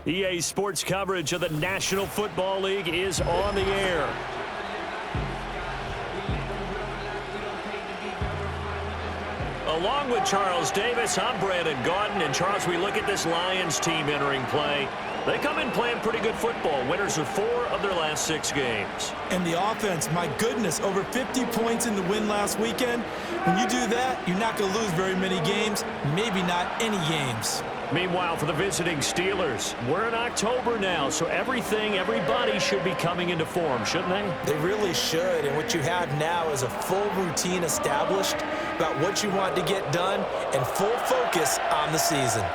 EA Sports coverage of the National Football League is on the air. Along with Charles Davis, I'm Brandon Gaudin. And Charles, we look at this Lions team entering play. They come in playing pretty good football. Winners of 4 of their last 6 games. And the offense, my goodness, over 50 points in the win last weekend. When you do that, you're not going to lose very many games, maybe not any games. Meanwhile, for the visiting Steelers, we're in October now, so everybody should be coming into form, shouldn't they? They really should, and what you have now is a full routine established about what you want to get done and full focus on the season.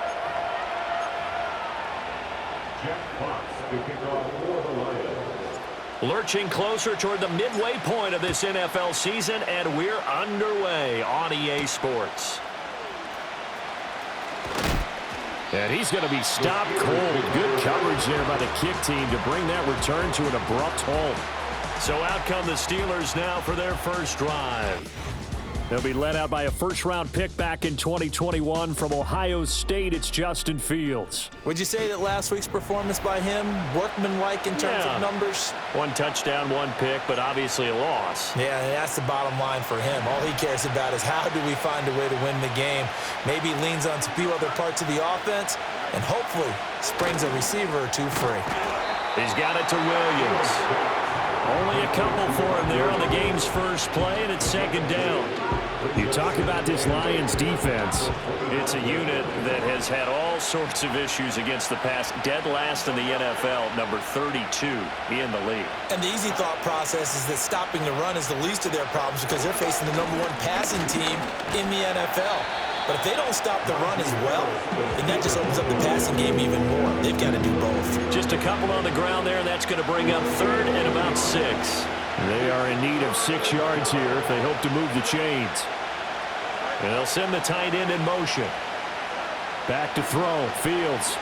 Lurching closer toward the midway point of this NFL season, and we're underway on EA Sports. And he's going to be stopped cold. Good coverage there by the kick team to bring that return to an abrupt halt. So out come the Steelers now for their first drive. They'll be led out by a first-round pick back in 2021 from Ohio State. It's Justin Fields. Would you say that last week's performance by him, workmanlike in terms of numbers? 1 touchdown, 1 pick, but obviously a loss. Yeah, and that's the bottom line for him. All he cares about is how do we find a way to win the game. Maybe leans on a few other parts of the offense and hopefully springs a receiver or 2 free. He's got it to Williams. Only a couple for him there on the game's first play, and it's 2nd down. You talk about this Lions defense. It's a unit that has had all sorts of issues against the pass. Dead last in the NFL, number 32 in the league. And the easy thought process is that stopping the run is the least of their problems because they're facing the number 1 passing team in the NFL. But if they don't stop the run as well, then that just opens up the passing game even more. They've got to do both. Just a couple on the ground there, and that's going to bring up 3rd and about 6. They are in need of 6 yards here if they hope to move the chains. And they'll send the tight end in motion. Back to throw. Fields.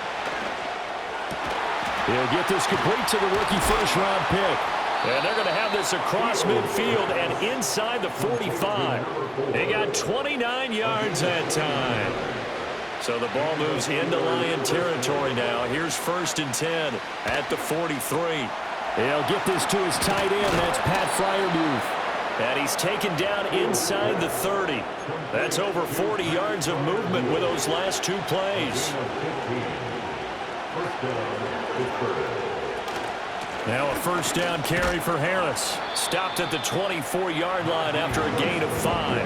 He'll get this complete to the rookie first-round pick. And they're going to have this across midfield and inside the 45. They got 29 yards that time. So the ball moves into Lion territory now. Here's 1st and 10 at the 43. He'll get this to his tight end. That's Pat Freiermuth. And he's taken down inside the 30. That's over 40 yards of movement with those last 2 plays. Now a first down carry for Harris. Stopped at the 24-yard line after a gain of 5.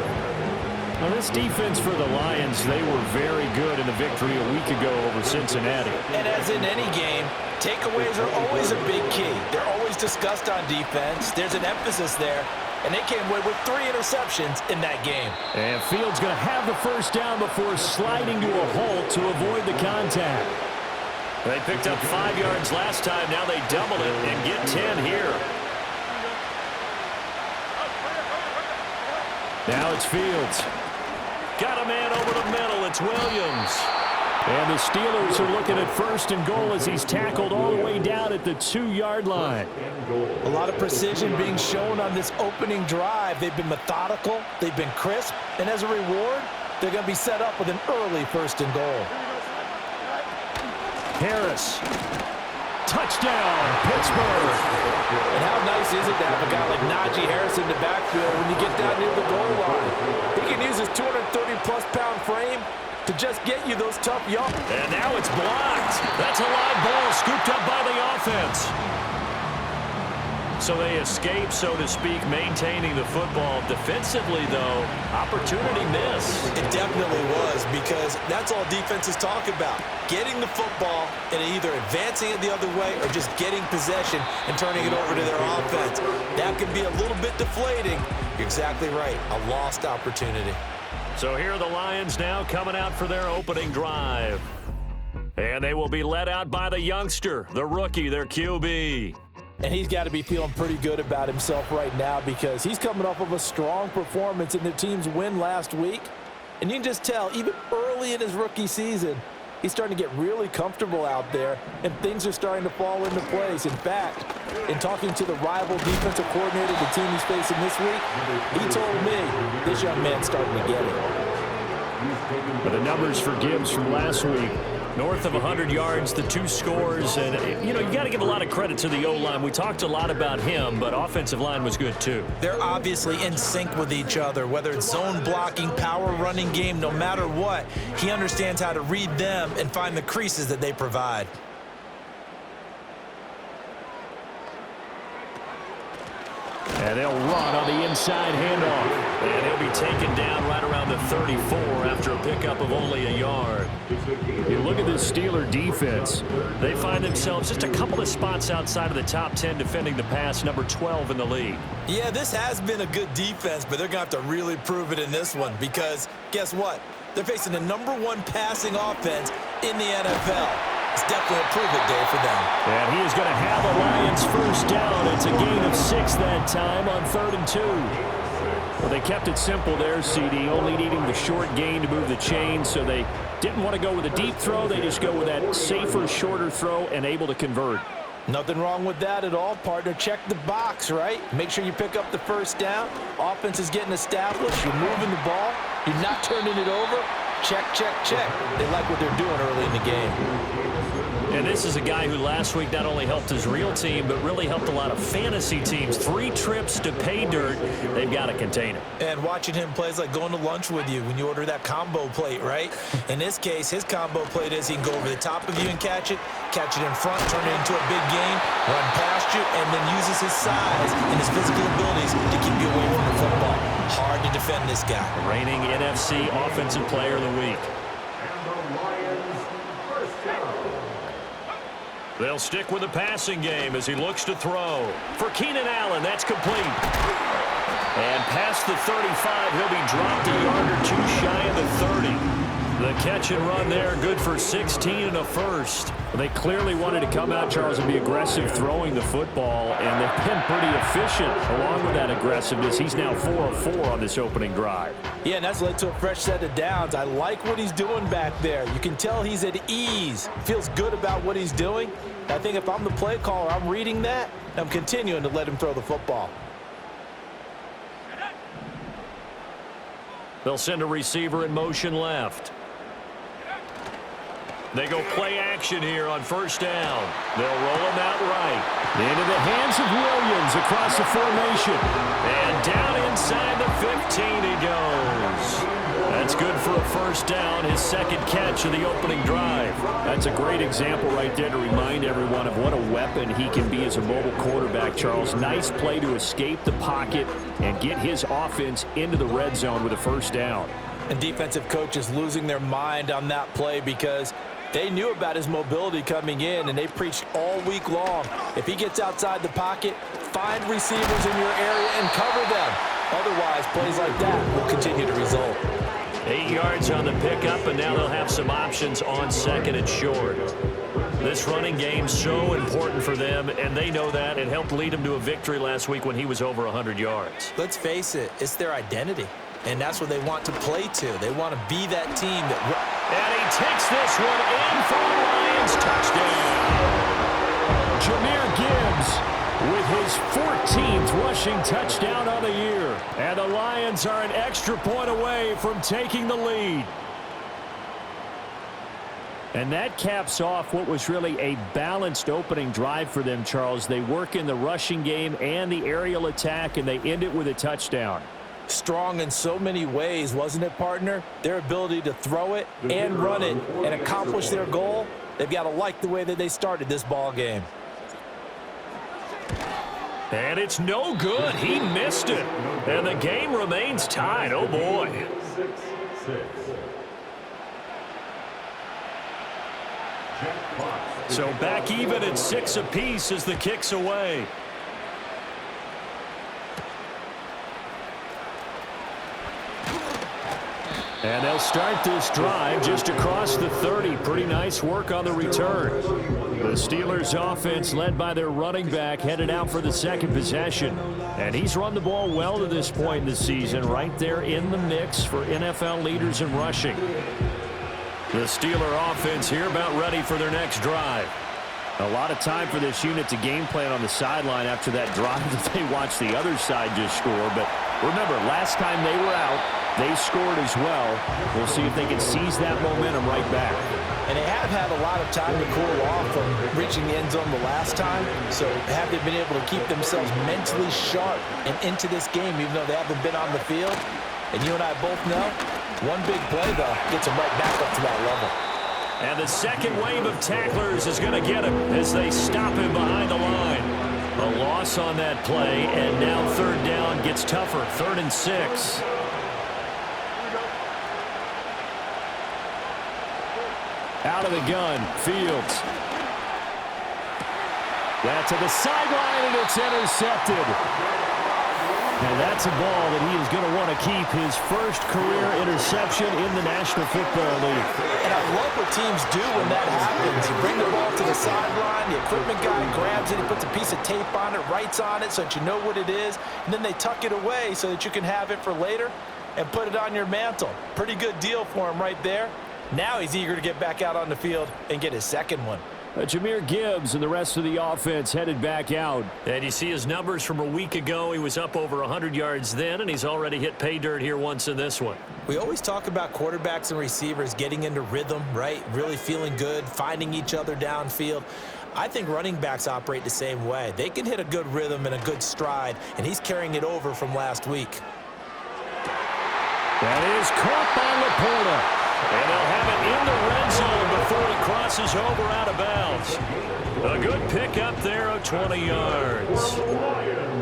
Now this defense for the Lions, they were very good in the victory a week ago over Cincinnati. And as in any game, takeaways are always a big key. They're always discussed on defense. There's an emphasis there. And they came away with 3 interceptions in that game. And Fields going to have the first down before sliding to a halt to avoid the contact. They picked up 5 yards last time. Now they double it and get 10 here. Now it's Fields. Got a man over the middle. It's Williams. And the Steelers are looking at 1st and goal as he's tackled all the way down at the 2-yard line. A lot of precision being shown on this opening drive. They've been methodical. They've been crisp. And as a reward, they're going to be set up with an early 1st and goal. Harris. Touchdown, Pittsburgh. And how nice is it to have a guy like Najee Harris in the backfield when you get down near the goal line? He can use his 230-plus pound frame to just get you those tough yards. And now it's blocked. That's a live ball scooped up by the offense. So they escape, so to speak, maintaining the football. Defensively, though, opportunity missed. It definitely was, because that's all defenses talk about. Getting the football and either advancing it the other way or just getting possession and turning it over to their offense. That can be a little bit deflating. You're exactly right. A lost opportunity. So here are the Lions now coming out for their opening drive. And they will be led out by the youngster, the rookie, their QB. And he's got to be feeling pretty good about himself right now because he's coming off of a strong performance in the team's win last week. And you can just tell, even early in his rookie season, he's starting to get really comfortable out there, and things are starting to fall into place. In fact, in talking to the rival defensive coordinator, the team he's facing this week, he told me this young man's starting to get it. But the numbers for Gibbs from last week, North of 100 yards, the 2 scores. And, you know, you got to give a lot of credit to the O-line. We talked a lot about him, but offensive line was good too. They're obviously in sync with each other, whether it's zone blocking, power running game, no matter what. He understands how to read them and find the creases that they provide. And they'll run on the inside handoff. And he'll be taken down right around the 34 after a pickup of only a yard. You look at this Steeler defense. They find themselves just a couple of spots outside of the top 10 defending the pass, number 12 in the league. Yeah, this has been a good defense, but they're going to have to really prove it in this one because guess what? They're facing the #1 passing offense in the NFL. It's definitely a prove-it day for them. And he is going to have a Lions first down. It's a gain of 6 that time on 3rd and 2. Well, they kept it simple there, CD, only needing the short gain to move the chain, so they didn't want to go with a deep throw. They just go with that safer, shorter throw and able to convert. Nothing wrong with that at all, partner. Check the box, right? Make sure you pick up the first down. Offense is getting established. You're moving the ball. You're not turning it over. Check, check, check. They like what they're doing early in the game. And this is a guy who last week not only helped his real team, but really helped a lot of fantasy teams. 3 trips to pay dirt. They've got to contain him. And watching him play is like going to lunch with you when you order that combo plate, right? In this case, his combo plate is he can go over the top of you and catch it in front, turn it into a big game, run past you, and then uses his size and his physical abilities to keep you away from the football. Hard to defend this guy. Reigning NFC Offensive Player of the Week. They'll stick with the passing game as he looks to throw. For Keenan Allen, that's complete. And past the 35, he'll be dropped a yard or 2 shy of the 30. The catch and run there, good for 16 and a first. They clearly wanted to come out, Charles, and be aggressive throwing the football, and they've been pretty efficient along with that aggressiveness. He's now 4 of 4 on this opening drive. Yeah, and that's led to a fresh set of downs. I like what he's doing back there. You can tell he's at ease. Feels good about what he's doing. I think if I'm the play caller, I'm reading that, and I'm continuing to let him throw the football. They'll send a receiver in motion left. They go play action here on first down. They'll roll him out right. Into the hands of Williams across the formation. And down inside the 15 he goes. That's good for a first down, his second catch of the opening drive. That's a great example right there to remind everyone of what a weapon he can be as a mobile quarterback, Charles. Nice play to escape the pocket and get his offense into the red zone with a first down. And defensive coaches losing their mind on that play because they knew about his mobility coming in, and they preached all week long. If he gets outside the pocket, find receivers in your area and cover them. Otherwise, plays like that will continue to result. 8 yards on the pickup, and now they'll have some options on second and short. This running game so important for them, and they know that. It helped lead them to a victory last week when he was over 100 yards. Let's face it, it's their identity, and that's what they want to play to. They want to be that team that... And he takes this one in for the Lions. Touchdown. Jahmyr Gibbs with his 14th rushing touchdown on the year. And the Lions are an extra point away from taking the lead. And that caps off what was really a balanced opening drive for them, Charles. They work in the rushing game and the aerial attack, and they end it with a touchdown. Strong in so many ways, wasn't it, partner? Their ability to throw it and run it and accomplish their goal, they've got to like the way that they started this ball game. And it's no good. He missed it. And the game remains tied. Oh, boy. So back even at 6 apiece as the kick's away. And they'll start this drive just across the 30. Pretty nice work on the return. The Steelers' offense, led by their running back, headed out for the second possession. And he's run the ball well to this point in the season, right there in the mix for NFL leaders in rushing. The Steeler offense here about ready for their next drive. A lot of time for this unit to game plan on the sideline after that drive that they watched the other side just score. But remember, last time they were out, They scored as well. We'll see if they can seize that momentum right back. And they have had a lot of time to cool off from reaching the end zone the last time. So have they been able to keep themselves mentally sharp and into this game, even though they haven't been on the field? And you and I both know, one big play, though, gets them right back up to that level. And the second wave of tacklers is going to get him as they stop him behind the line. A loss on that play, and now third down gets tougher. 3rd and 6. Out of the gun, Fields. That's to the sideline, and it's intercepted. And that's a ball that he is going to want to keep, his first career interception in the National Football League. And I love what teams do when that happens. You bring the ball to the sideline, the equipment guy grabs it, he puts a piece of tape on it, writes on it so that you know what it is, and then they tuck it away so that you can have it for later and put it on your mantle. Pretty good deal for him right there. Now he's eager to get back out on the field and get his second one. Jahmyr Gibbs and the rest of the offense headed back out. And you see his numbers from a week ago. He was up over 100 yards then, and he's already hit pay dirt here once in this one. We always talk about quarterbacks and receivers getting into rhythm, right? Really feeling good, finding each other downfield. I think running backs operate the same way. They can hit a good rhythm and a good stride, and he's carrying it over from last week. That is caught by Laporta. And they'll have it in the red zone before he crosses over out of bounds. A good pick up there of 20 yards.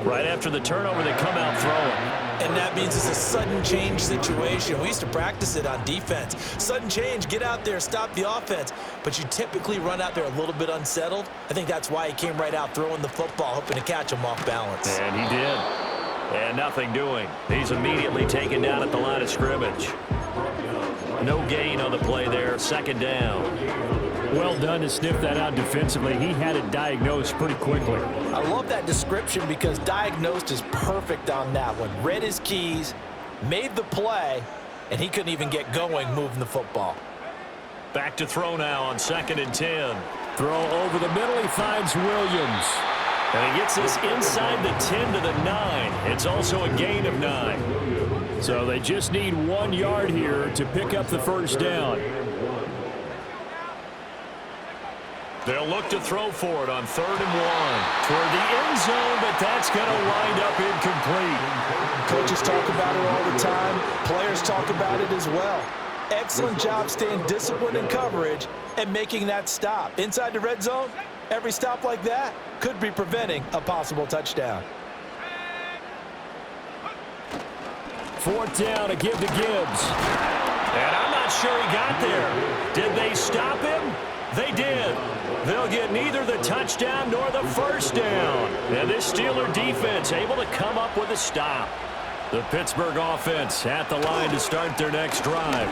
Right after the turnover, they come out throwing. And that means it's a sudden change situation. We used to practice it on defense. Sudden change, get out there, stop the offense. But you typically run out there a little bit unsettled. I think that's why he came right out throwing the football, hoping to catch him off balance. And he did. And nothing doing. He's immediately taken down at the line of scrimmage. No gain on the play there, 2nd down. Well done to sniff that out defensively. He had it diagnosed pretty quickly. I love that description because diagnosed is perfect on that one. Read his keys, made the play, and he couldn't even get going moving the football. Back to throw now on 2nd and 10. Throw over the middle, he finds Williams. And he gets this inside the 10 to the 9. It's also a gain of 9. So they just need 1 yard here to pick up the first down. They'll look to throw for it on 3rd and 1. Toward the end zone, but that's going to wind up incomplete. Coaches talk about it all the time. Players talk about it as well. Excellent job staying disciplined in coverage and making that stop. Inside the red zone, every stop like that could be preventing a possible touchdown. 4th down, a give to Gibbs. And I'm not sure he got there. Did they stop him? They did. They'll get neither the touchdown nor the first down. And this Steeler defense able to come up with a stop. The Pittsburgh offense at the line to start their next drive.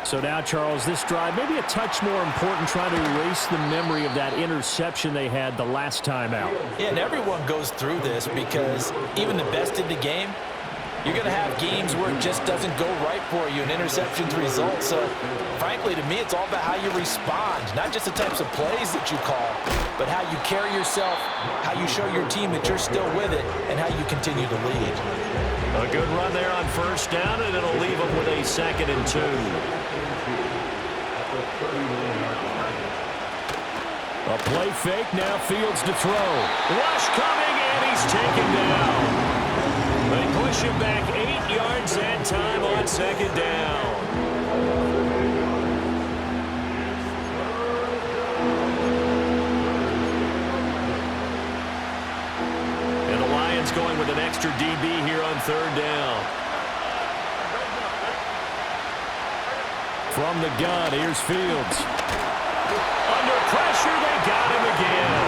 So now, Charles, this drive maybe a touch more important, trying to erase the memory of that interception they had the last time out. Yeah, and everyone goes through this because even the best in the game, you're going to have games where it just doesn't go right for you, and interceptions result. So, frankly, to me, it's all about how you respond, not just the types of plays that you call, but how you carry yourself, how you show your team that you're still with it, and how you continue to lead. A good run there on 1st down, and it'll leave them with a 2nd and 2. A play fake, now Fields to throw. Rush coming, and he's taken down. They push him back 8 yards that time on 2nd down. And the Lions going with an extra DB here on 3rd down. From the gun, here's Fields. Under pressure, they got him again.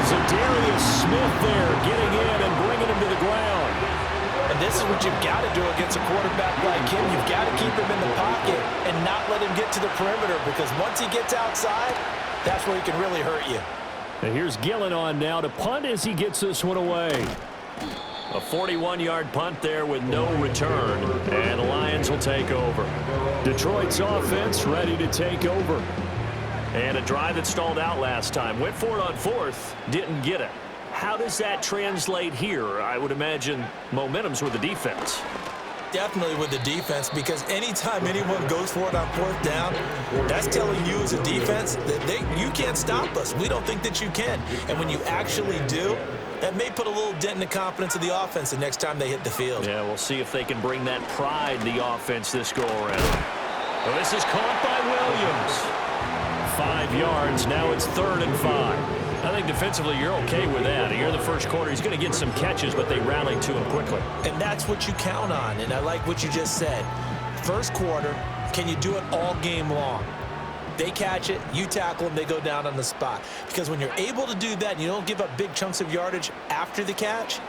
So Darius Smith there getting in and bringing him to the ground. And this is what you've got to do against a quarterback like him. You've got to keep him in the pocket and not let him get to the perimeter, because once he gets outside, that's where he can really hurt you. And here's Gillen on now to punt as he gets this one away. A 41-yard punt there with no return, and the Lions will take over. Detroit's offense ready to take over. And a drive that stalled out last time. Went for it on 4th, didn't get it. How does that translate here? I would imagine momentum's with the defense. Definitely with the defense, because anytime anyone goes for it on 4th down, that's telling you as a defense that you can't stop us. We don't think that you can. And when you actually do, that may put a little dent in the confidence of the offense the next time they hit the field. Yeah, we'll see if they can bring that pride in the offense this go-around. Well, this is caught by Williams. 5 yards. Now it's 3rd and 5. I think defensively you're okay with that. Here in the first quarter, he's going to get some catches, but they rallied to him quickly. And that's what you count on, and I like what you just said. First quarter, can you do it all game long? They catch it, you tackle them, they go down on the spot. Because when you're able to do that and you don't give up big chunks of yardage after the catch,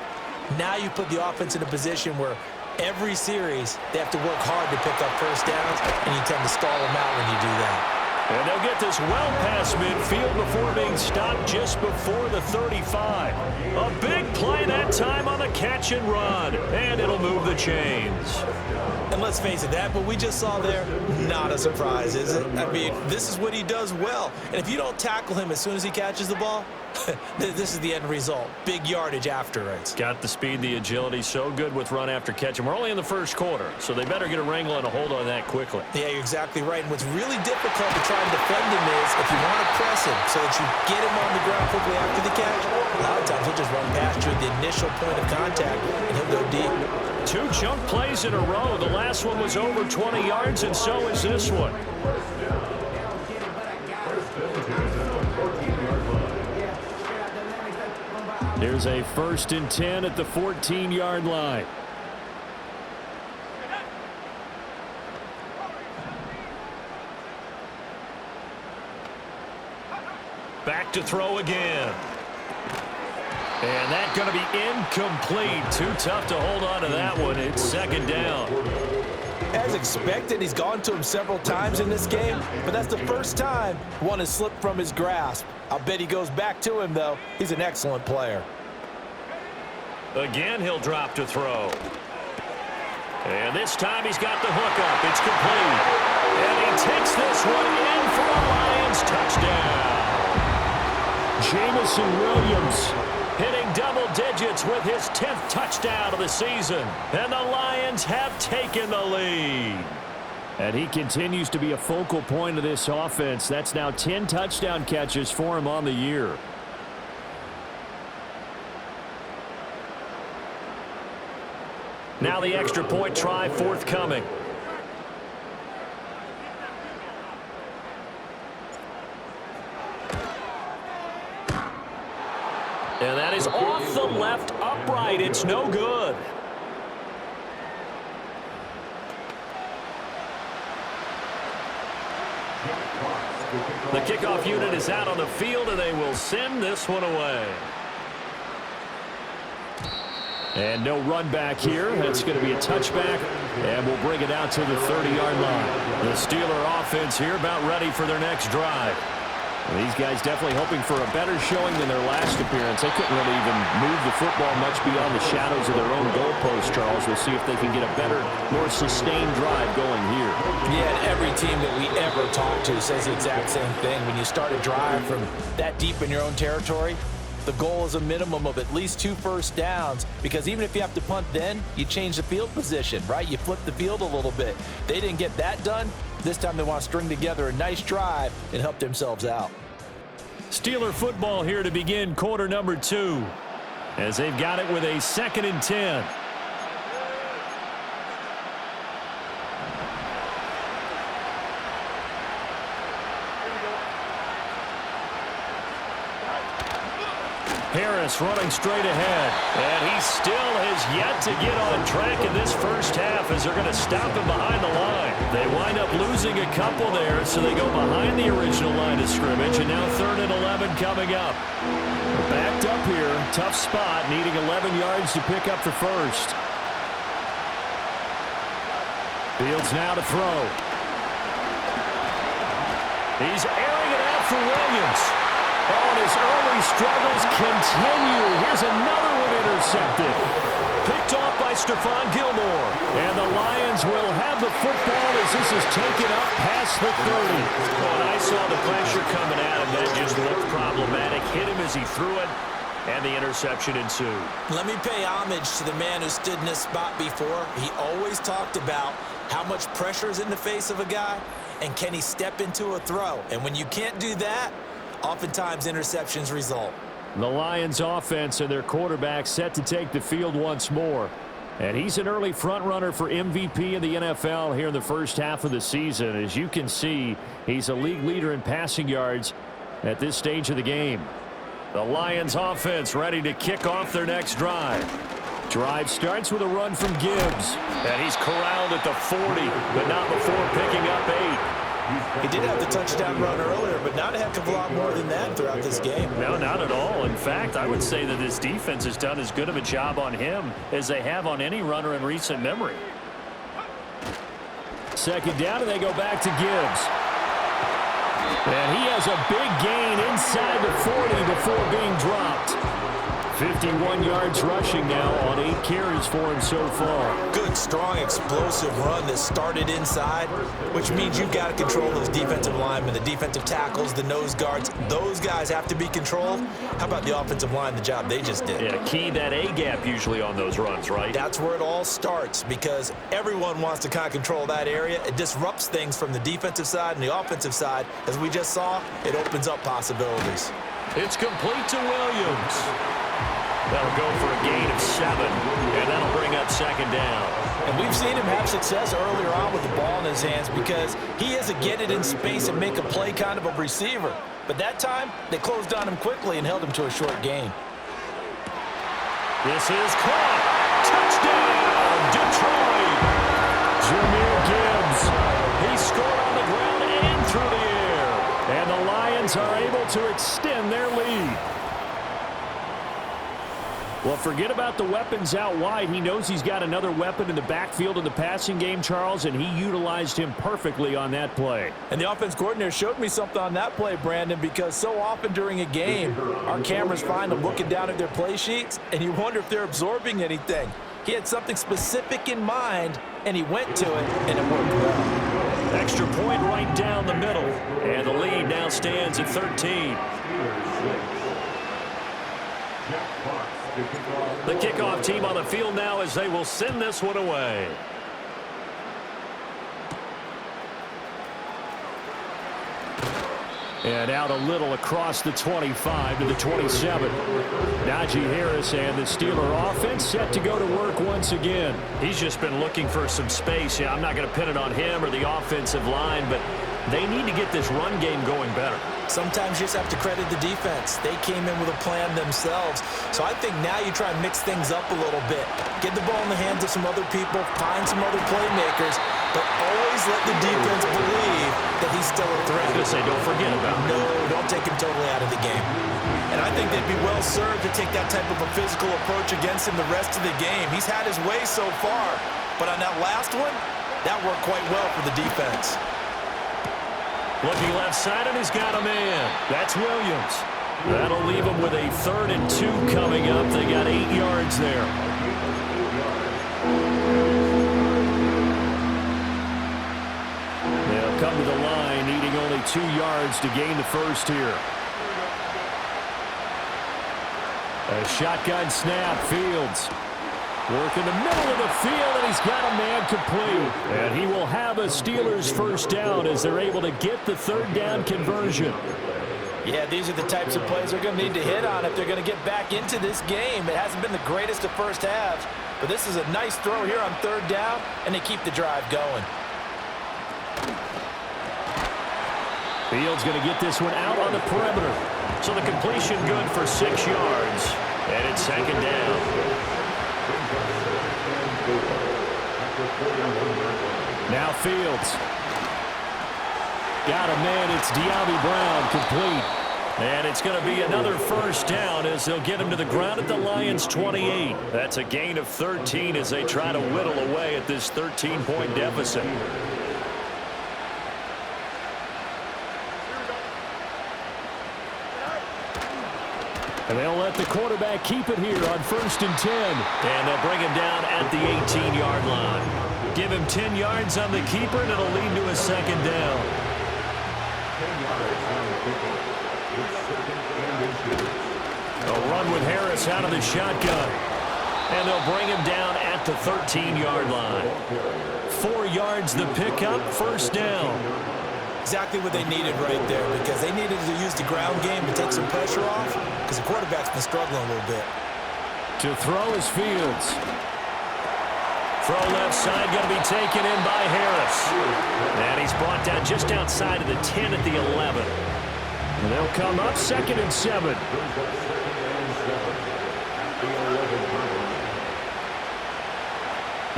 now you put the offense in a position where every series they have to work hard to pick up first downs, and you tend to stall them out when you do that. And they'll get this well past midfield before being stopped just before the 35. A big play that time on the catch and run. And it'll move the chains. And let's face it, that what we just saw there, not a surprise, is it? I mean, this is what he does well. And if you don't tackle him as soon as he catches the ball, this is the end result. Big yardage afterwards. Got the speed, the agility, so good with run after catch. And we're only in the first quarter, so they better get a wrangle and a hold on that quickly. Yeah, you're exactly right. And what's really difficult to try and defend him is if you want to press him so that you get him on the ground quickly after the catch, a lot of times he'll just run past you at the initial point of contact, and he'll go deep. 2 chunk plays in a row. The last one was over 20 yards, and so is this one. Here's a 1st and 10 at the 14-yard line. Back to throw again. And that's going to be incomplete. Too tough to hold on to that one. It's 2nd down. As expected, he's gone to him several times in this game, but that's the first time one has slipped from his grasp. I'll bet he goes back to him, though. He's an excellent player. Again, he'll drop to throw. And this time he's got the hook up. It's complete. And he takes this one in for a Lions touchdown. Jamison Williams hitting double digits with his 10th touchdown of the season. And the Lions have taken the lead. And he continues to be a focal point of this offense. That's now 10 touchdown catches for him on the year. Now the extra point try forthcoming. And that is off the left upright. It's no good. The kickoff unit is out on the field, and they will send this one away. And no run back here. That's going to be a touchback, and we'll bring it out to the 30-yard line. The Steeler offense here about ready for their next drive. And these guys definitely hoping for a better showing than their last appearance. They couldn't really even move the football much beyond the shadows of their own goalpost, Charles. We'll see if they can get a better, more sustained drive going here. Yeah, and every team that we ever talk to says the exact same thing. When you start a drive from that deep in your own territory, the goal is a minimum of at least 2 first downs, because even if you have to punt then, you change the field position, right? You flip the field a little bit. They didn't get that done. This time they want to string together a nice drive and help themselves out. Steeler football here to begin quarter number 2, as they've got it with a 2nd and 10. Harris running straight ahead, and he still has yet to get on track in this first half as they're going to stop him behind the line. They wind up losing a couple there, so they go behind the original line of scrimmage, and now 3rd and 11 coming up. Backed up here, tough spot, needing 11 yards to pick up the first. Fields now to throw. He's airing it out for Williams. Oh, and his early struggles continue. Here's another one intercepted. Picked off by Stephon Gilmore. And the Lions will have the football as this is taken up past the 30. Oh, and I saw the pressure coming at him. That just looked problematic. Hit him as he threw it. and the interception ensued. Let me pay homage to the man who stood in this spot before. He always talked about how much pressure is in the face of a guy, and can he step into a throw? And when you can't do that, oftentimes interceptions result. The Lions offense and their quarterback set to take the field once more. And he's an early front runner for MVP in the NFL here in the first half of the season. As you can see, he's a league leader in passing yards at this stage of the game. The Lions offense ready to kick off their next drive. Drive starts with a run from Gibbs. And he's corralled at the 40, but not before picking up 8. He did have the touchdown run earlier, but not a heck of a lot more than that throughout this game. No, not at all. In fact, I would say that this defense has done as good of a job on him as they have on any runner in recent memory. Second down, and they go back to Gibbs. And he has a big gain inside the 40 before being dropped. 51 yards rushing now on 8 carries for him so far. Good, strong, explosive run that started inside, which means you've got to control those defensive linemen, the defensive tackles, the nose guards. Those guys have to be controlled. How about the offensive line, the job they just did? Yeah, key that A-gap usually on those runs, right? That's where it all starts, because everyone wants to kind of control that area. It disrupts things from the defensive side and the offensive side. As we just saw, it opens up possibilities. It's complete to Williams. That'll go for a gain of 7, and that'll bring up second down. And we've seen him have success earlier on with the ball in his hands because he is a get it in space and make a play kind of a receiver. But that time, they closed on him quickly and held him to a short gain. This is caught. Touchdown, Detroit. Jahmyr Gibbs. He scored on the ground and through the air. And the Lions are able to extend their lead. Well, forget about the weapons out wide. He knows he's got another weapon in the backfield in the passing game, Charles, and he utilized him perfectly on that play. And the offense coordinator showed me something on that play, Brandon, because so often during a game, our cameras find them looking down at their play sheets, and you wonder if they're absorbing anything. He had something specific in mind, and he went to it, and it worked well. Extra point right down the middle, and the lead now stands at 13. The kickoff team on the field now as they will send this one away. And out a little across the 25 to the 27. Najee Harris and the Steeler offense set to go to work once again. He's just been looking for some space. Yeah, I'm not going to pin it on him or the offensive line, but they need to get this run game going better. Sometimes you just have to credit the defense. They came in with a plan themselves. So I think now you try and mix things up a little bit. Get the ball in the hands of some other people, find some other playmakers, but always let the defense believe that he's still a threat. I was going to say, don't forget about him. No, don't take him totally out of the game. And I think they'd be well served to take that type of a physical approach against him the rest of the game. He's had his way so far, but on that last one, that worked quite well for the defense. Looking left side, and he's got a man. That's Williams. That'll leave him with a 3rd and 2 coming up. They got 8 yards there. They'll come to the line, needing only 2 yards to gain the first here. A shotgun snap, Fields. Work in the middle of the field, and he's got a man complete. And he will have a Steelers first down as they're able to get the 3rd down conversion. Yeah, these are the types of plays they're going to need to hit on if they're going to get back into this game. It hasn't been the greatest of first halves, but this is a nice throw here on 3rd down, and they keep the drive going. Fields going to get this one out on the perimeter. So the completion good for 6 yards. And it's 2nd down. Now Fields. Got a man. It's De'Ami Brown complete. And it's going to be another first down as they'll get him to the ground at the Lions' 28. That's a gain of 13 as they try to whittle away at this 13-point deficit. And they'll let the quarterback keep it here on 1st and 10. And they'll bring him down at the 18-yard line. Give him 10 yards on the keeper, and it'll lead to a 2nd down. A run run with Harris out of the shotgun. And they'll bring him down at the 13-yard line. 4 yards the pickup, first down. Exactly what they needed right there, because they needed to use the ground game to take some pressure off, because the quarterback's been struggling a little bit. To throw is Fields. Throw left side, going to be taken in by Harris. And he's brought down just outside of the 10 at the 11. And they'll come up 2nd and 7.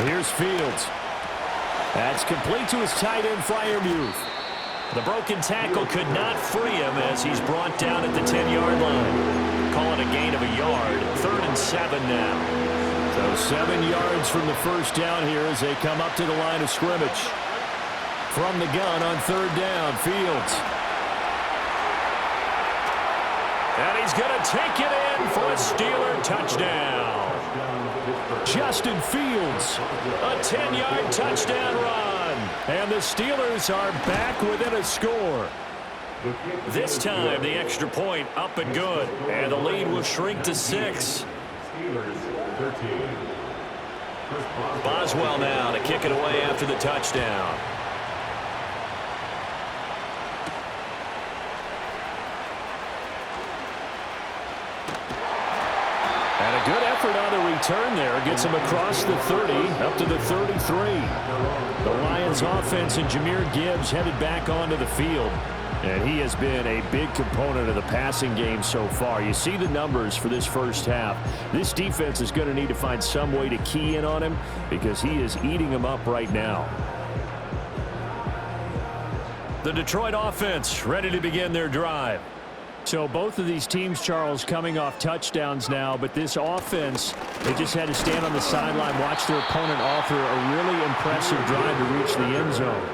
Here's Fields. That's complete to his tight end, Freiermuth. The broken tackle could not free him as he's brought down at the 10-yard line. Call it a gain of a yard. 3rd and 7 now. So 7 yards from the first down here as they come up to the line of scrimmage. From the gun on 3rd down, Fields. And he's going to take it in for a Steeler touchdown. Justin Fields, a 10-yard touchdown run. And the Steelers are back within a score. This time, the extra point up and good. And the lead will shrink to 6. Boswell now to kick it away after the touchdown. And a good effort on the return there. Gets him across the 30, up to the 33. The Lions offense and Jahmyr Gibbs headed back onto the field. And he has been a big component of the passing game so far. You see the numbers for this first half. This defense is going to need to find some way to key in on him because he is eating them up right now. The Detroit offense ready to begin their drive. So both of these teams, Charles, coming off touchdowns now, but this offense, they just had to stand on the sideline, watch their opponent offer a really impressive drive to reach the end zone.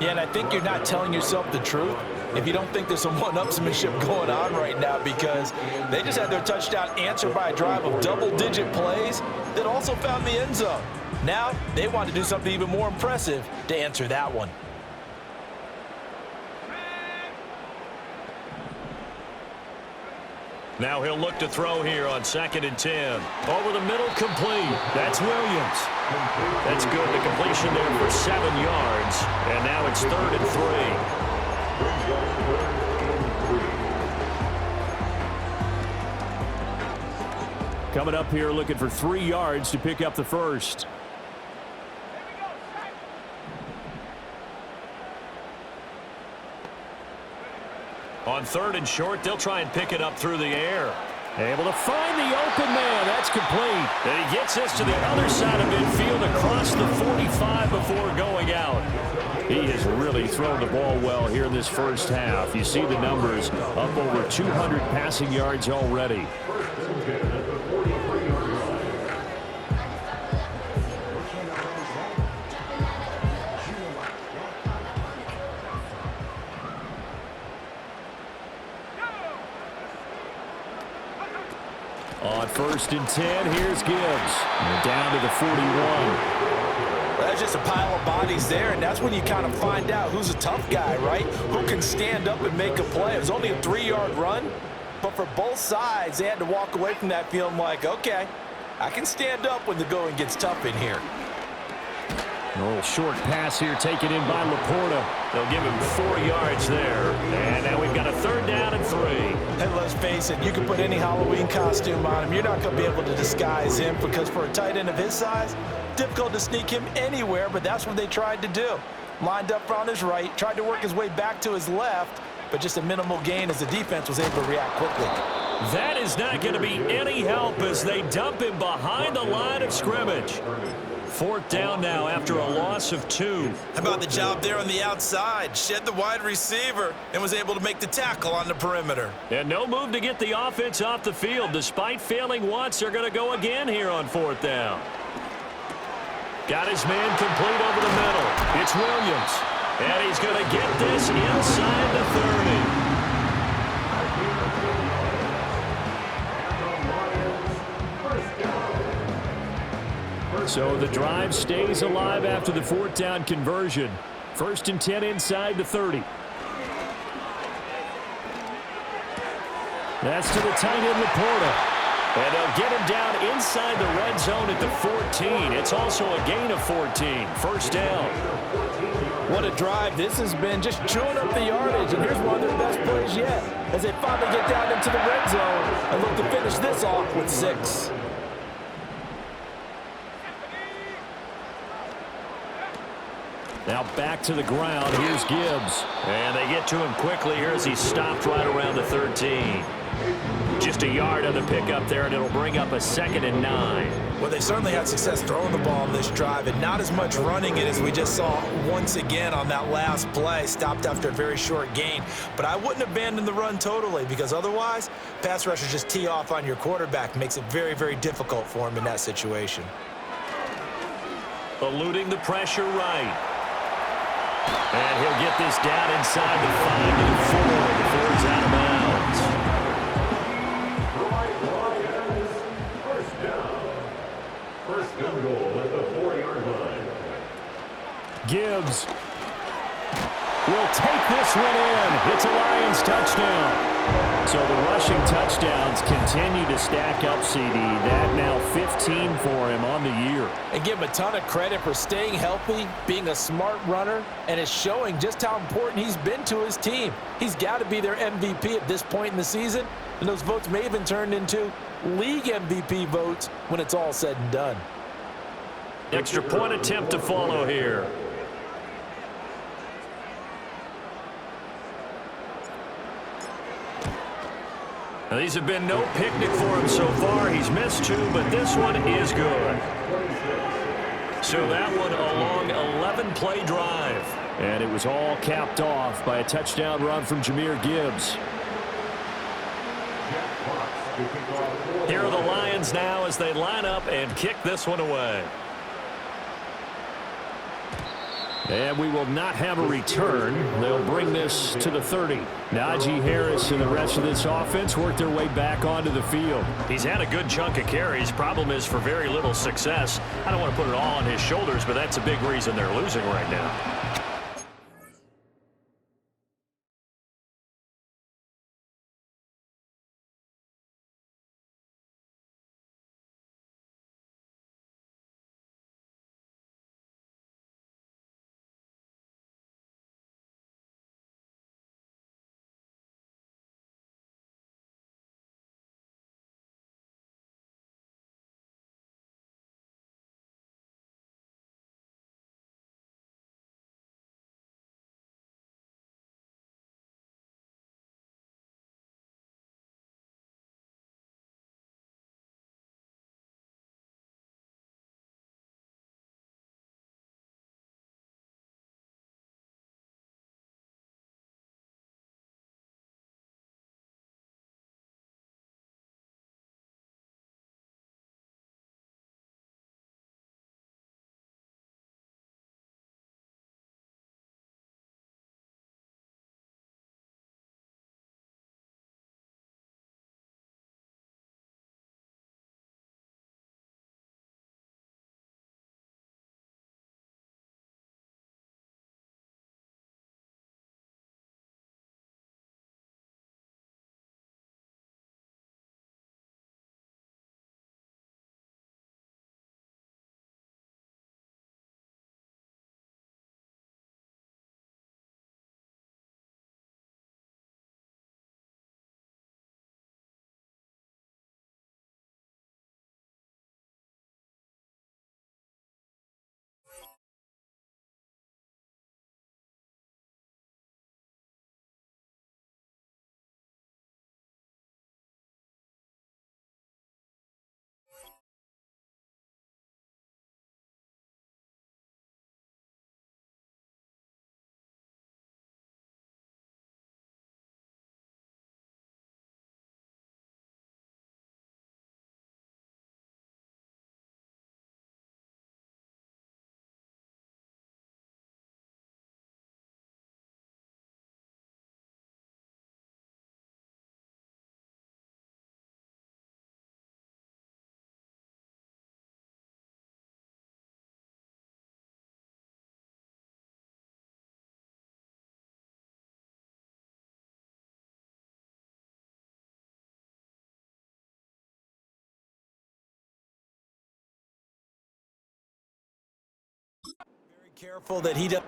Yeah, and I think you're not telling yourself the truth if you don't think there's some one-upsmanship going on right now, because they just had their touchdown answered by a drive of double-digit plays that also found the end zone. Now they want to do something even more impressive to answer that one. Now he'll look to throw here on 2nd and 10. Over the middle, complete. That's Williams. That's good. The completion there for 7 yards. And now it's 3rd and 3. Coming up here looking for 3 yards to pick up the first. On 3rd and short, they'll try and pick it up through the air. Able to find the open man. That's complete. And he gets us to the other side of midfield across the 45 before going out. He has really thrown the ball well here in this first half. You see the numbers, up over 200 passing yards already. On 1st and 10, here's Gibbs. And down to the 41. That's just a pile of bodies there, and that's when you kind of find out who's a tough guy, right? Who can stand up and make a play. It was only a 3-yard run, but for both sides, they had to walk away from that feeling like, okay, I can stand up when the going gets tough in here. A little short pass here taken in by Laporta. They'll give him 4 yards there. And now we've got a 3rd down and 3. And let's face it, you can put any Halloween costume on him. You're not going to be able to disguise him, because for a tight end of his size, difficult to sneak him anywhere, but that's what they tried to do. Lined up on his right, tried to work his way back to his left, but just a minimal gain as the defense was able to react quickly. That is not going to be any help as they dump him behind the line of scrimmage. 4th down now after a loss of 2. How about the job there on the outside? Shed the wide receiver and was able to make the tackle on the perimeter. And no move to get the offense off the field. Despite failing once, they're going to go again here on 4th down. Got his man complete over the middle. It's Williams. And he's going to get this inside the 30. So the drive stays alive after the 4th down conversion. 1st and 10 inside the 30. That's to the tight end, Laporta. And they'll get him down inside the red zone at the 14. It's also a gain of 14. First down. What a drive this has been, just chewing up the yardage. And here's one of their best plays yet as they finally get down into the red zone and look to finish this off with 6. Now back to the ground. Here's Gibbs. And they get to him quickly here as he's stopped right around the 13. Just a yard on the pickup there, and it'll bring up a 2nd and 9. Well, they certainly had success throwing the ball on this drive and not as much running it as we just saw once again on that last play. Stopped after a very short gain. But I wouldn't abandon the run totally because otherwise, pass rushers just tee off on your quarterback. Makes it very, very difficult for him in that situation. Eluding the pressure right. And he'll get this down inside the 5 to the 4 before he's out of bounds. First down goal at the 4-yard line. Gibbs will take this one in. It's a Lions touchdown. So the rushing touchdowns continue to stack up, CD. That now 15 for him on the year. And give him a ton of credit for staying healthy, being a smart runner, and it's showing just how important he's been to his team. He's got to be their MVP at this point in the season, and those votes may even turn into league MVP votes when it's all said and done. Extra point attempt to follow here. Now, these have been no picnic for him so far. He's missed 2, but this one is good. So that one a long 11-play drive. And it was all capped off by a touchdown run from Jahmyr Gibbs. Here are the Lions now as they line up and kick this one away. And we will not have a return. They'll bring this to the 30. Najee Harris and the rest of this offense work their way back onto the field. He's had a good chunk of carries. Problem is for very little success. I don't want to put it all on his shoulders, but that's a big reason they're losing right now. Very careful that he does.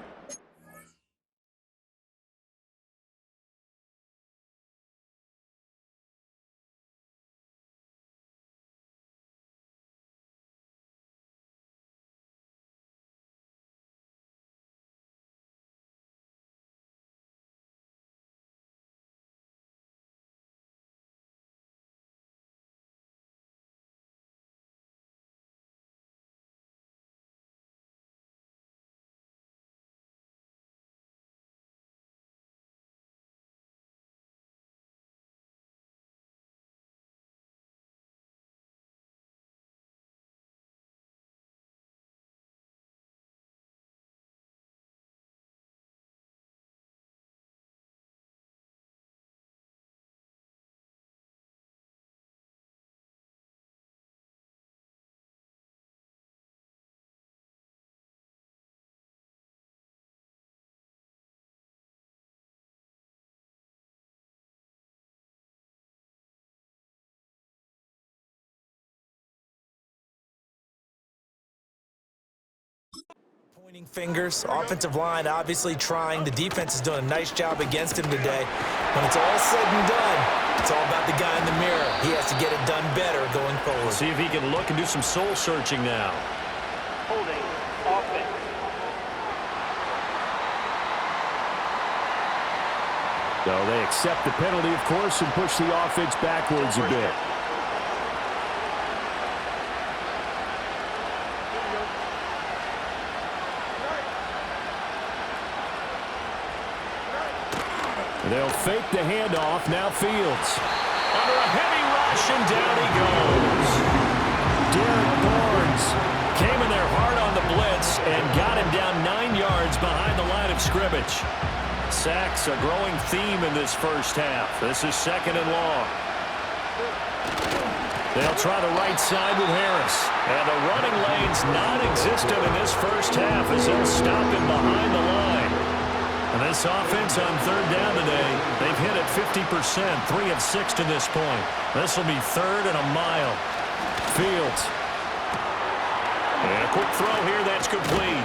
Pointing fingers, offensive line obviously trying. The defense is doing a nice job against him today. When it's all said and done, it's all about the guy in the mirror. He has to get it done better going forward. See if he can look and do some soul searching now. Holding, offense. So they accept the penalty, of course, and push the offense backwards a bit. They'll fake the handoff. Now Fields. Under a heavy rush, and down he goes. Derek Barnes came in there hard on the blitz and got him down 9 yards behind the line of scrimmage. Sacks a growing theme in this first half. This is 2nd and long. They'll try the right side with Harris. And the running lane's non-existent in this first half as they'll stop him behind the line. And this offense on 3rd down today, they've hit it 50%, 3 of 6 to this point. This will be 3rd and a mile. Fields. And a quick throw here, that's complete.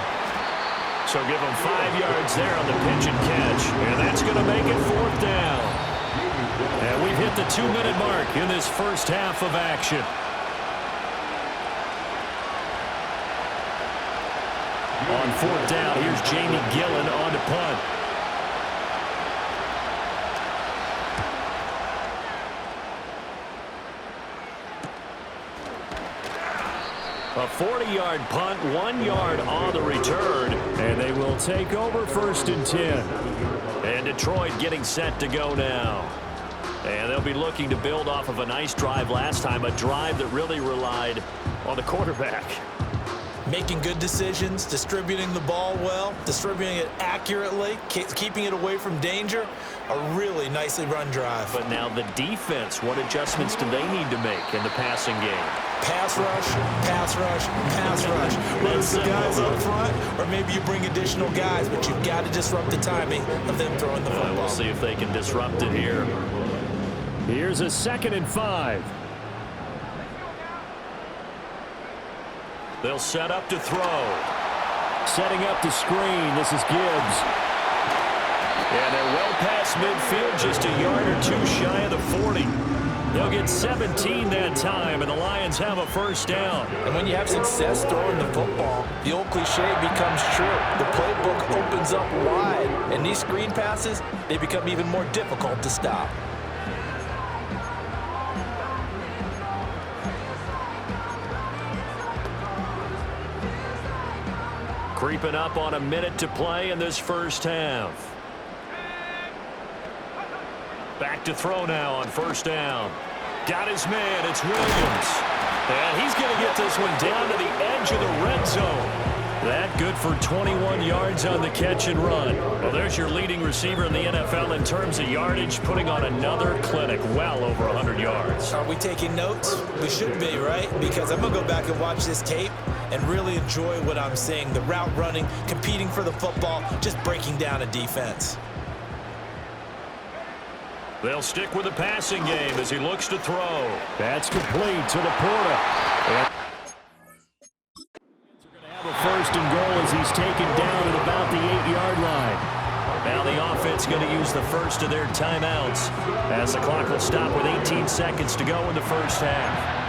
So give them 5 yards there on the pitch and catch. And that's going to make it 4th down. And we've hit the 2-minute mark in this first half of action. On 4th down, here's Jamie Gillen on to punt. A 40-yard punt, 1 yard on the return, and they will take over 1st and 10. And Detroit getting set to go now. And they'll be looking to build off of a nice drive last time, a drive that really relied on the quarterback. Making good decisions, distributing the ball well, distributing it accurately, keeping it away from danger. A really nicely run drive. But now the defense, what adjustments do they need to make in the passing game? Pass rush, pass rush, pass rush. Run some guys up front, or maybe you bring additional guys, but you've got to disrupt the timing of them throwing the football. We'll see if they can disrupt it here. Here's a 2nd and 5. They'll set up to throw. Setting up the screen. This is Gibbs. And they're well past midfield, just a yard or 2 shy of the 40. They'll get 17 that time, and the Lions have a 1st down. And when you have success throwing the football, the old cliche becomes true. The playbook opens up wide, and these screen passes, they become even more difficult to stop. Creeping up on a minute to play in this first half. Back to throw now on 1st down. Got his man, it's Williams. And he's going to get this one down to the edge of the red zone. That good for 21 yards on the catch and run. Well, there's your leading receiver in the NFL in terms of yardage, putting on another clinic, well over 100 yards. Are we taking notes? We should be, right? Because I'm going to go back and watch this tape and really enjoy what I'm seeing. The route running, competing for the football, just breaking down a defense. They'll stick with the passing game as he looks to throw. That's complete to the Porta. First and goal as he's taken down at about the 8-yard line. Now the offense going to use the first of their timeouts as the clock will stop with 18 seconds to go in the first half.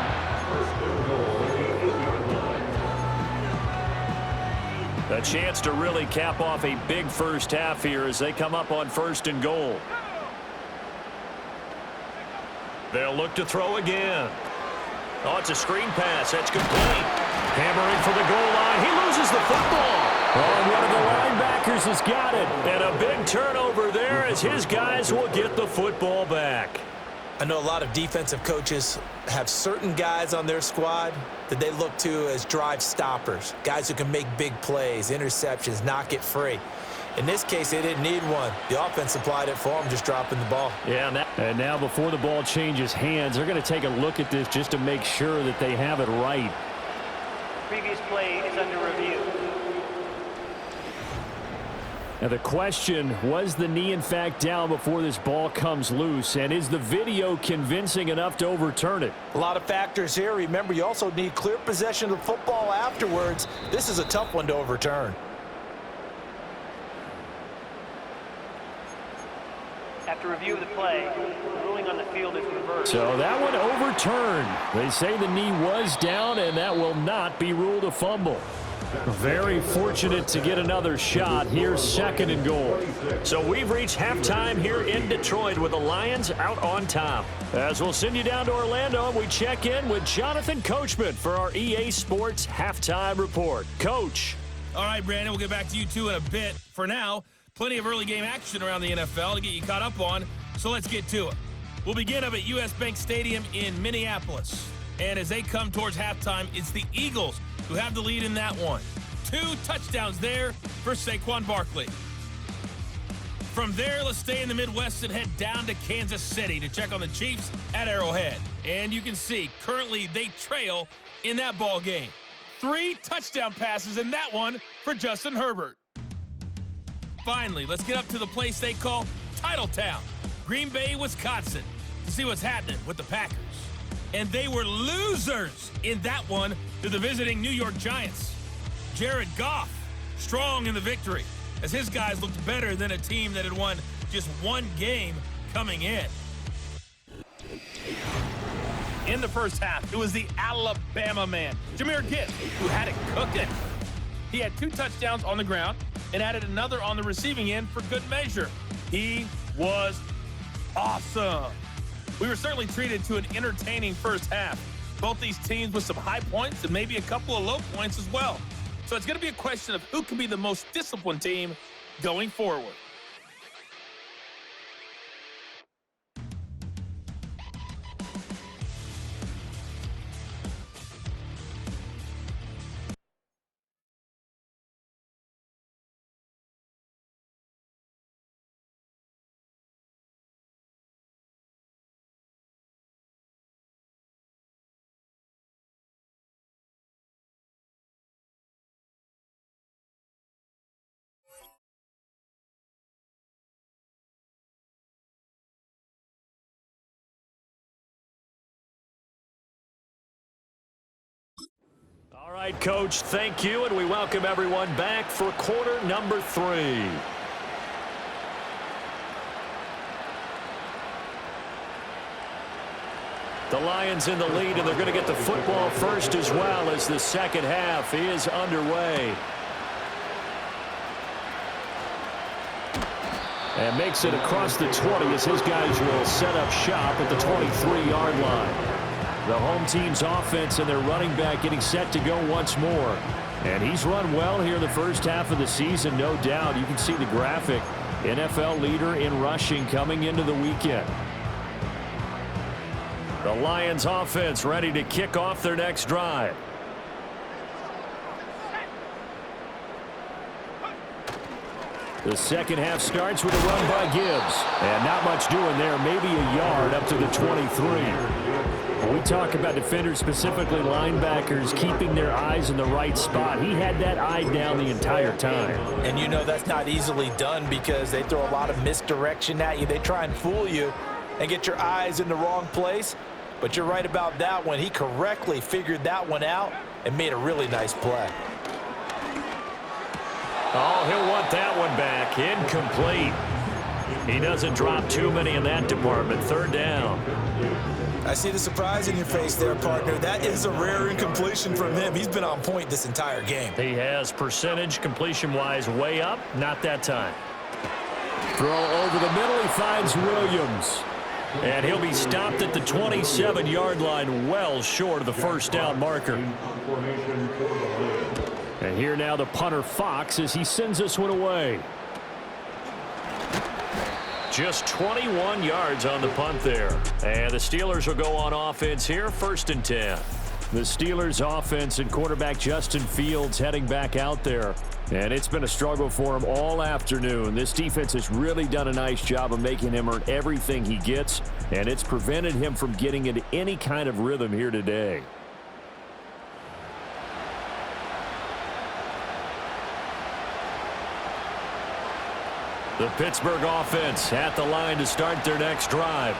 A chance to really cap off a big first half here as they come up on first and goal. They'll look to throw again. Oh, it's a screen pass. That's complete. Hammering for the goal line. He loses the football. Oh, and one of the linebackers has got it. And a big turnover there as his guys will get the football back. I know a lot of defensive coaches have certain guys on their squad that they look to as drive stoppers, guys who can make big plays, interceptions, knock it free. In this case, they didn't need one. The offense supplied it for them, just dropping the ball. Yeah, and now before the ball changes hands, they're going to take a look at this just to make sure that they have it right. Previous play is under review. Now the question, was the knee in fact down before this ball comes loose? And is the video convincing enough to overturn it? A lot of factors here. Remember, you also need clear possession of the football afterwards. This is a tough one to overturn. After review of the play, the ruling on the field is reversed. So that one overturned. They say the knee was down, and that will not be ruled a fumble. Very fortunate to get another shot. Here's second and goal. So we've reached halftime here in Detroit with the Lions out on top. As we'll send you down to Orlando, we check in with Jonathan Coachman for our EA Sports Halftime Report. Coach. All right, Brandon, we'll get back to you two in a bit. For now, plenty of early game action around the NFL to get you caught up on, so let's get to it. We'll begin up at US Bank Stadium in Minneapolis. And as they come towards halftime, it's the Eagles who have the lead in that one. 2 touchdowns there for Saquon Barkley. From there, let's stay in the Midwest and head down to Kansas City to check on the Chiefs at Arrowhead. And you can see, currently they trail in that ball game. 3 touchdown passes in that one for Justin Herbert. Finally, let's get up to the place they call Titletown, Green Bay, Wisconsin, to see what's happening with the Packers. And they were losers in that one to the visiting New York Giants. Jared Goff, strong in the victory, as his guys looked better than a team that had won just 1 game coming in. In the first half, it was the Alabama man, Jahmyr Gibbs, who had it cooking. He had 2 touchdowns on the ground and added another on the receiving end for good measure. He was awesome. We were certainly treated to an entertaining first half. Both these teams with some high points and maybe a couple of low points as well. So it's going to be a question of who can be the most disciplined team going forward. All right, Coach, thank you, and we welcome everyone back for quarter number 3. The Lions in the lead, and they're going to get the football first as well as the second half is underway. And makes it across the 20 as his guys will set up shop at the 23-yard line. The home team's offense and their running back getting set to go once more. And he's run well here in the first half of the season, no doubt. You can see the graphic. NFL leader in rushing coming into the weekend. The Lions offense ready to kick off their next drive. The second half starts with a run by Gibbs. And not much doing there, maybe a yard up to the 23. When we talk about defenders, specifically linebackers, keeping their eyes in the right spot, he had that eye down the entire time. And you know that's not easily done because they throw a lot of misdirection at you. They try and fool you and get your eyes in the wrong place. But you're right about that one. He correctly figured that one out and made a really nice play. Oh, he'll want that one back. Incomplete. He doesn't drop too many in that department. Third down. I see the surprise in your face there, partner. That is a rare incompletion from him. He's been on point this entire game. He has percentage completion-wise way up. Not that time. Throw over the middle. He finds Williams. And he'll be stopped at the 27-yard line, well short of the first down marker. And here now the punter Fox as he sends this one away. Just 21 yards on the punt there. And the Steelers will go on offense here, 1st and 10. The Steelers offense and quarterback Justin Fields heading back out there. And it's been a struggle for him all afternoon. This defense has really done a nice job of making him earn everything he gets. And it's prevented him from getting into any kind of rhythm here today. The Pittsburgh offense at the line to start their next drive.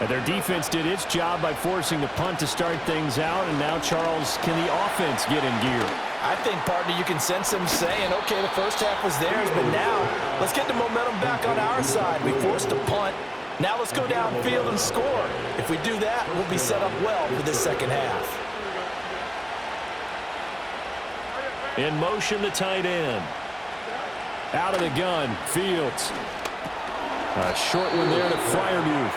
And their defense did its job by forcing the punt to start things out. And now, Charles, can the offense get in gear? I think, partner, you can sense them saying, okay, the first half was theirs, but now let's get the momentum back on our side. We forced a punt. Now let's go downfield and score. If we do that, we'll be set up well for this second half. In motion, the tight end. Out of the gun, Fields. A short one there to Freiermuth.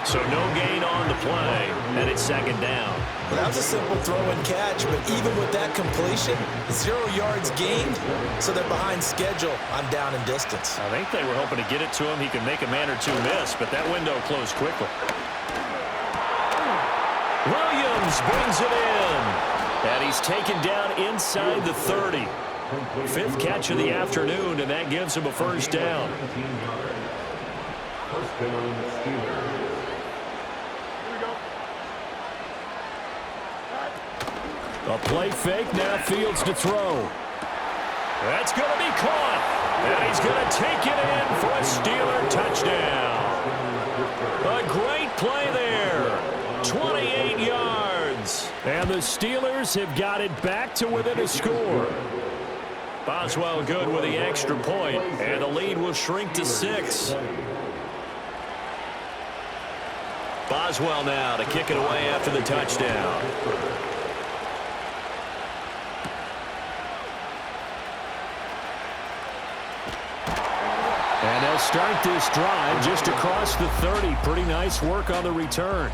So no gain on the play, and it's 2nd down. Well, that was a simple throw and catch, but even with that completion, 0 yards gained, so they're behind schedule on down and distance. I think they were hoping to get it to him. He could make a man or two miss, but that window closed quickly. Williams brings it in, and he's taken down inside the 30. 5th catch of the afternoon, and that gives him a first down. First down, Steelers. A play fake, now Fields to throw. That's going to be caught, and he's going to take it in for a Steeler touchdown. A great play there. 28 yards. And the Steelers have got it back to within a score. Boswell good with the extra point, and the lead will shrink to 6. Boswell now to kick it away after the touchdown. And they'll start this drive just across the 30. Pretty nice work on the return.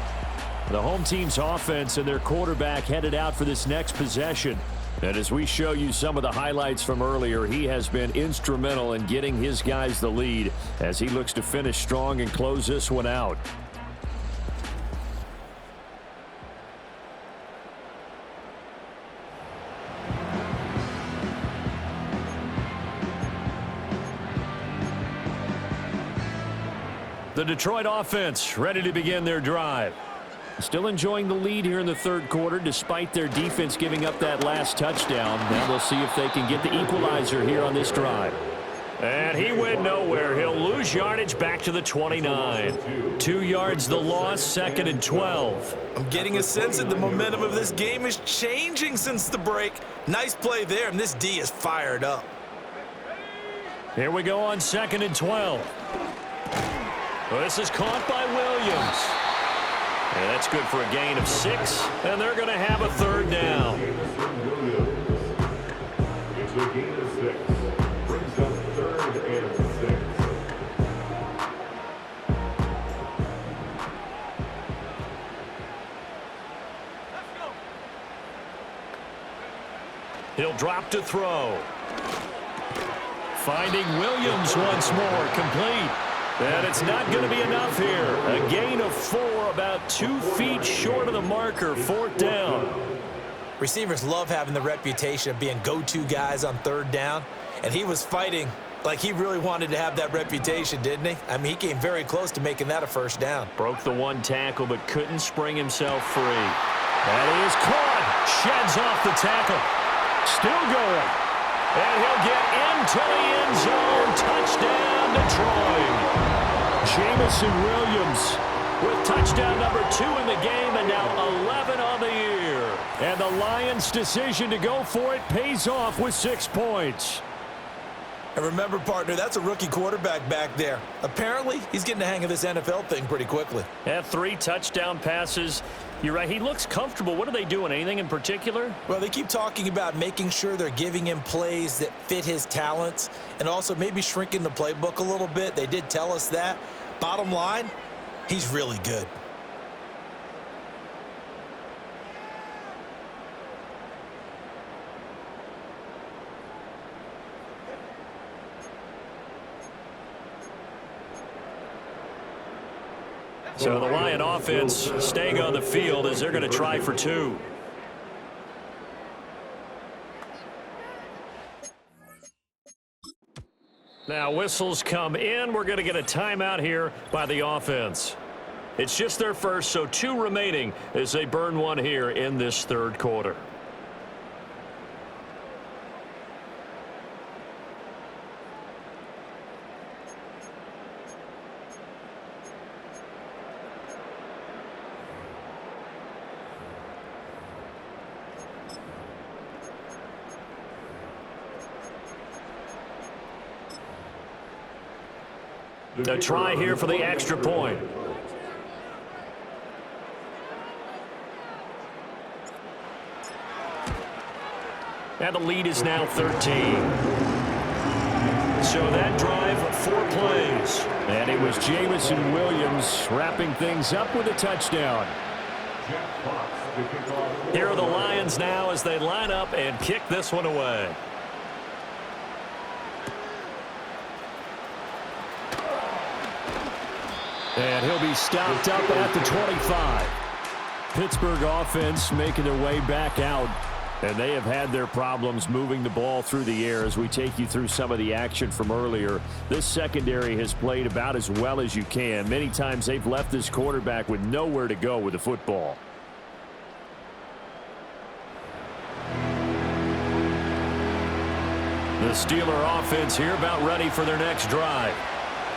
The home team's offense and their quarterback headed out for this next possession. And as we show you some of the highlights from earlier, he has been instrumental in getting his guys the lead as he looks to finish strong and close this one out. The Detroit offense ready to begin their drive. Still enjoying the lead here in the 3rd quarter despite their defense giving up that last touchdown. Now we'll see if they can get the equalizer here on this drive. And he went nowhere. He'll lose yardage back to the 29. 2 yards the loss, 2nd and 12. I'm getting a sense that the momentum of this game is changing since the break. Nice play there, and this D is fired up. Here we go on 2nd and 12. Well, this is caught by Williams. And that's good for a gain of 6, and they're going to have a 3rd down. It's a gain of 6. Brings up 3rd and 6. He'll drop to throw. Finding Williams once more, complete. And it's not going to be enough here. A gain of 4, about 2 feet short of the marker, 4th down. Receivers love having the reputation of being go-to guys on 3rd down, and he was fighting like he really wanted to have that reputation, didn't he? I mean, he came very close to making that a 1st down. Broke the 1 tackle, but couldn't spring himself free. And he is caught. Sheds off the tackle. Still going. And he'll get into the end zone. Touchdown, Detroit. Jamison Williams with touchdown number 2 in the game, and now 11 on the year. And the Lions' decision to go for it pays off with 6 points. And remember, partner, that's a rookie quarterback back there. Apparently, he's getting the hang of this NFL thing pretty quickly. Had 3 touchdown passes. You're right, he looks comfortable. What are they doing? Anything in particular? Well, they keep talking about making sure they're giving him plays that fit his talents and also maybe shrinking the playbook a little bit. They did tell us that. Bottom line, he's really good. So the Lion offense staying on the field as they're going to try for 2. Now whistles come in. We're going to get a timeout here by the offense. It's just their first, so 2 remaining as they burn 1 here in this 3rd quarter. A try here for the extra point. And the lead is now 13. So that drive, 4 plays. And it was Jamison Williams wrapping things up with a touchdown. Here are the Lions now as they line up and kick this one away. And he'll be stopped up at the 25. Pittsburgh offense making their way back out. And they have had their problems moving the ball through the air as we take you through some of the action from earlier. This secondary has played about as well as you can. Many times they've left this quarterback with nowhere to go with the football. The Steeler offense here about ready for their next drive.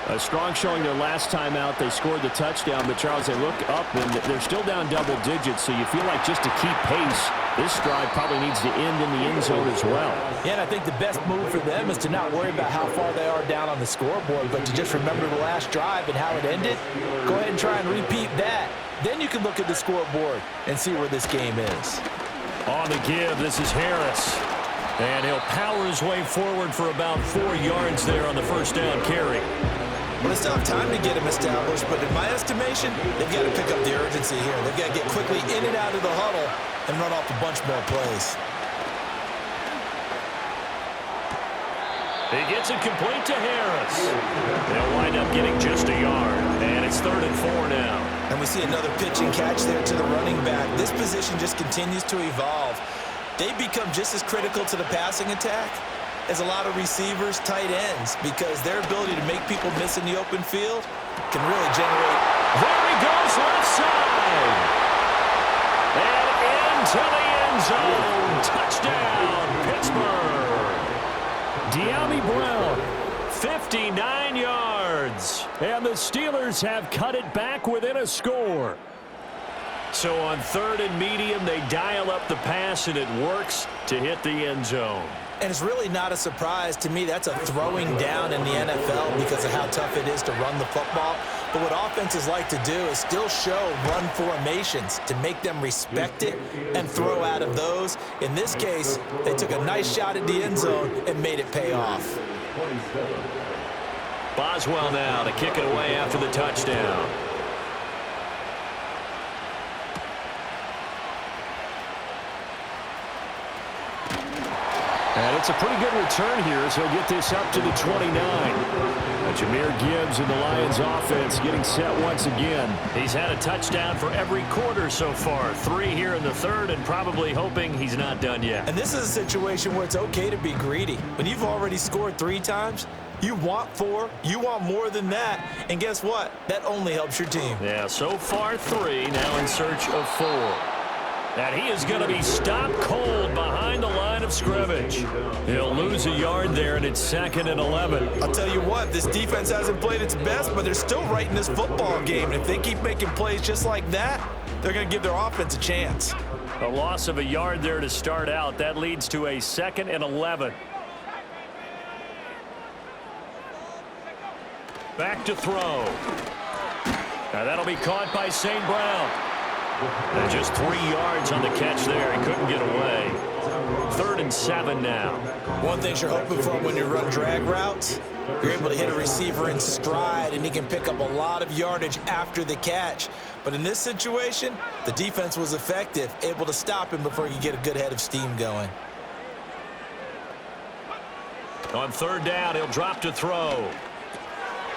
A strong showing their last time out. They scored the touchdown, but Charles, they look up and they're still down double digits, so you feel like just to keep pace, this drive probably needs to end in the end zone as well. Yeah, and I think the best move for them is to not worry about how far they are down on the scoreboard, but to just remember the last drive and how it ended. Go ahead and try and repeat that. Then you can look at the scoreboard and see where this game is. On the give, this is Harris. And he'll power his way forward for about 4 yards there on the first down carry. Well, they still have time to get him established, but in my estimation, they've got to pick up the urgency here. They've got to get quickly in and out of the huddle and run off a bunch more plays. He gets it complete to Harris. They'll wind up getting just a yard, and it's 3rd and 4 now. And we see another pitch and catch there to the running back. This position just continues to evolve. They become just as critical to the passing attack as a lot of receivers, tight ends, because their ability to make people miss in the open field can really generate. There he goes, left side. And into the end zone. Touchdown, Pittsburgh. De'Ami Brown, 59 yards. And the Steelers have cut it back within a score. So on 3rd and medium, they dial up the pass, and it works to hit the end zone. And it's really not a surprise to me. That's a throwing down in the NFL because of how tough it is to run the football. But what offenses like to do is still show run formations to make them respect it and throw out of those. In this case, they took a nice shot at the end zone and made it pay off. Boswell now to kick it away after the touchdown. And it's a pretty good return here as he'll get this up to the 29. And Jahmyr Gibbs in the Lions offense getting set once again. He's had a touchdown for every quarter so far. 3 here in the 3rd, and probably hoping he's not done yet. And this is a situation where it's okay to be greedy. When you've already scored 3 times, you want 4, you want more than that. And guess what? That only helps your team. Yeah, so far 3, now in search of 4. And he is going to be stopped cold behind the line of scrimmage. He'll lose a yard there, and it's 2nd and 11. I'll tell you what, this defense hasn't played its best, but they're still right in this football game. And if they keep making plays just like that, they're going to give their offense a chance. A loss of a yard there to start out. That leads to a 2nd and 11. Back to throw. Now that'll be caught by St. Brown. And just 3 yards on the catch there. He couldn't get away. 3rd and 7 now. One thing you're hoping for when you run drag routes, you're able to hit a receiver in stride, and he can pick up a lot of yardage after the catch. But in this situation, the defense was effective, able to stop him before he could get a good head of steam going. On 3rd down, he'll drop to throw.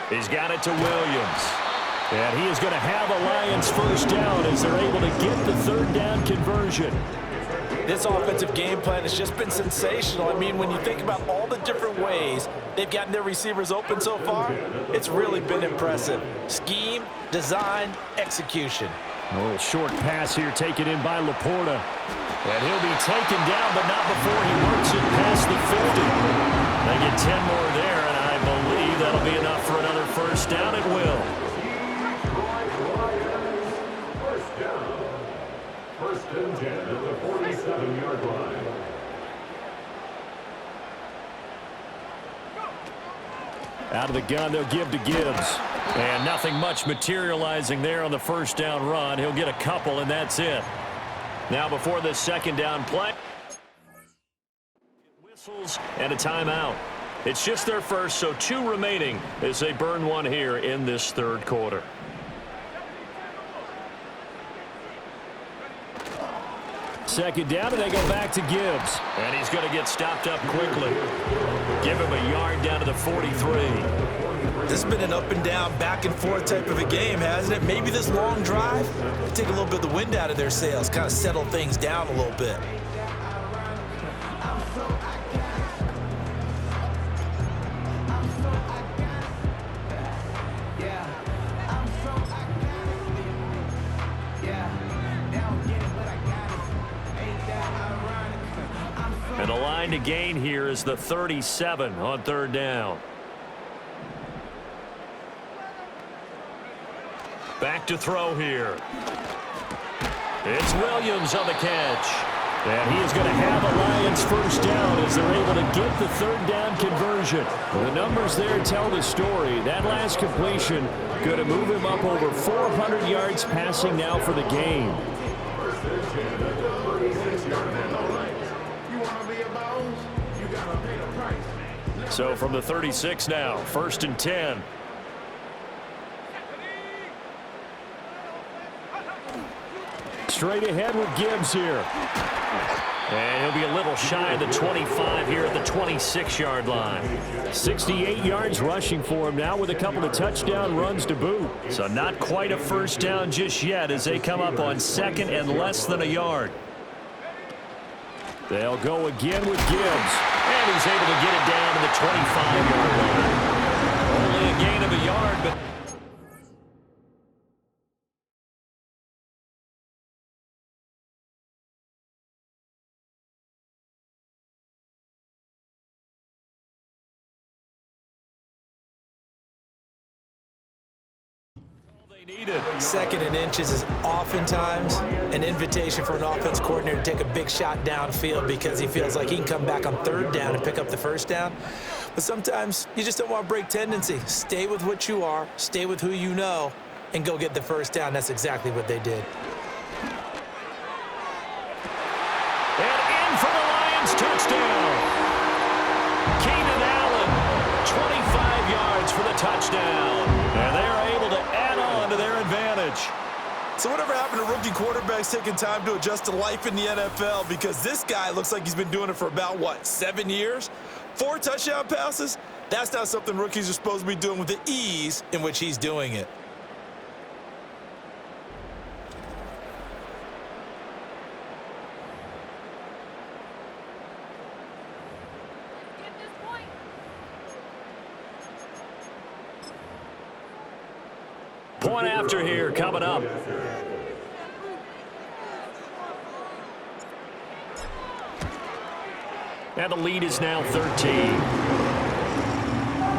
He's got it to Williams. And he is going to have a Lions first down as they're able to get the 3rd down conversion. This offensive game plan has just been sensational. I mean, when you think about all the different ways they've gotten their receivers open so far, it's really been impressive. Scheme, design, execution. A little short pass here taken in by Laporta. And he'll be taken down, but not before he works it past the 50. They get 10 more there, and I believe that'll be enough for another first down. It will. First and 10 at the 47-yard line. Out of the gun, they'll give to Gibbs. And nothing much materializing there on the first down run. He'll get a couple, and that's it. Now before this 2nd down play, whistles and a timeout. It's just their first, so 2 remaining as they burn one here in this 3rd quarter. Second down, and they go back to Gibbs. And he's going to get stopped up quickly. Give him a yard down to the 43. This has been an up and down, back and forth type of a game, hasn't it? Maybe this long drive will take a little bit of the wind out of their sails, kind of settle things down a little bit. And the line to gain here is the 37 on 3rd down. Back to throw here. It's Williams on the catch. And he is going to have a Lions first down as they're able to get the 3rd down conversion. The numbers there tell the story. That last completion going to move him up over 400 yards passing now for the game. So from the 36 now, 1st and 10. Straight ahead with Gibbs here. And he'll be a little shy of the 25 here at the 26-yard line. 68 yards rushing for him now with a couple of touchdown runs to boot. So not quite a first down just yet as they come up on 2nd and less than a yard. They'll go again with Gibbs. And he's able to get it down to the 25-yard line. Only a gain of a yard, but needed. 2nd and inches is oftentimes an invitation for an offense coordinator to take a big shot downfield because he feels like he can come back on 3rd down and pick up the first down. But sometimes you just don't want to break tendency. Stay with what you are, stay with who you know, and go get the first down. That's exactly what they did. And in for the Lions touchdown. Keenan Allen, 25 yards for the touchdown. And they are able to add on to their advantage. So whatever happened to rookie quarterbacks taking time to adjust to life in the NFL? Because this guy looks like he's been doing it for about, 7 years? 4 touchdown passes? That's not something rookies are supposed to be doing with the ease in which he's doing it. Point after here coming up. And the lead is now 13.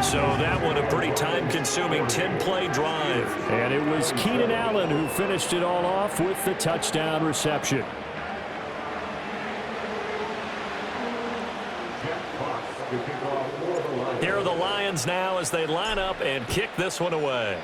So that one a pretty time-consuming 10-play drive. And it was Keenan Allen who finished it all off with the touchdown reception. Here are the Lions fans now as they line up and kick this one away.